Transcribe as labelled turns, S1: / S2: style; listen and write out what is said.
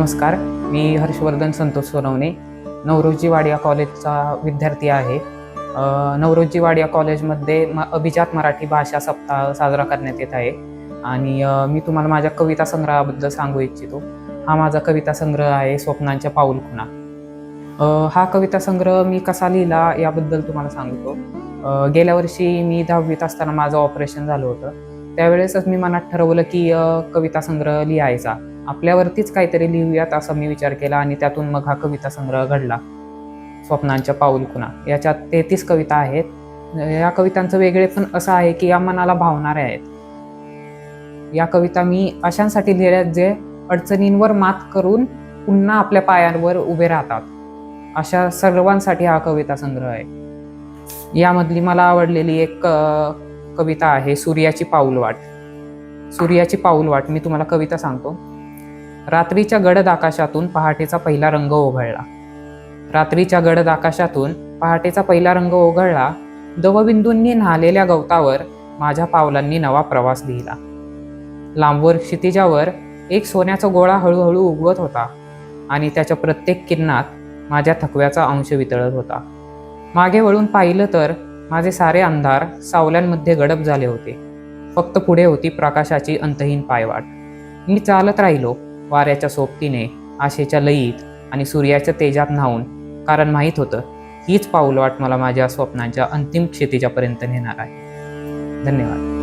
S1: नमस्कार, मी हर्षवर्धन संतोष सोनवणे, नवरोजी वाडिया कॉलेजचा विद्यार्थी आहे. नवरोजी वाडिया कॉलेजमध्ये अभिजात मराठी भाषा सप्ताह साजरा करण्यात येत आहे आणि मी तुम्हाला माझ्या कविता संग्रहाबद्दल सांगू इच्छितो. हा माझा कविता संग्रह आहे, स्वप्नांच्या पाऊलखुणा. हा कविता संग्रह मी कसा लिहिला याबद्दल तुम्हाला सांगतो. गेल्या वर्षी मी 10वीत असताना माझं ऑपरेशन झालं होतं. त्यावेळेसच मी मनात ठरवलं की कविता संग्रह लिहायचा, आपल्यावरतीच काहीतरी लिहूयात असा मी विचार केला आणि त्यातून मग हा कविता संग्रह घडला, स्वप्नांच्या पाऊलखुणा. याच्यात 33 कविता आहेत. या कवितांचं वेगळेपण असं आहे की या मनाला भावणाऱ्या आहेत. या कविता मी अशांसाठी लिहिल्यात जे अडचणींवर मात करून पुन्हा आपल्या पायांवर उभे राहतात. अशा सर्वांसाठी हा कविता संग्रह आहे. यामधली मला आवडलेली एक कविता आहे, सूर्याची पाऊलवाट. सूर्याची पाऊलवाट मी तुम्हाला कविता सांगतो. रात्रीच्या गडद आकाशातून पहाटेचा पहिला रंग ओघळला. रात्रीच्या गडद आकाशातून पहाटेचा पहिला रंग ओघळला. दवबिंदूंनी न्हालेल्या गवतावर माझ्या पावलांनी नवा प्रवास लिहिला. लांबवर क्षितिजावर एक सोन्याचा गोळा हळूहळू उगवत होता आणि त्याच्या प्रत्येक किरणात माझ्या थकव्याचा अंश वितळत होता. मागे वळून पाहिलं तर माझे सारे अंधार सावल्यांमध्ये गडप झाले होते. फक्त पुढे होती प्रकाशाची अंतहीन पायवाट. मी चालत राहिलो वाऱ्याच्या सोबतीने, आशेच्या लयीत आणि सूर्याच्या तेजात न्हाऊन, कारण माहीत होतं हीच पाऊलवाट मला माझ्या स्वप्नांच्या अंतिम क्षितिजापर्यंत नेणार आहे. धन्यवाद.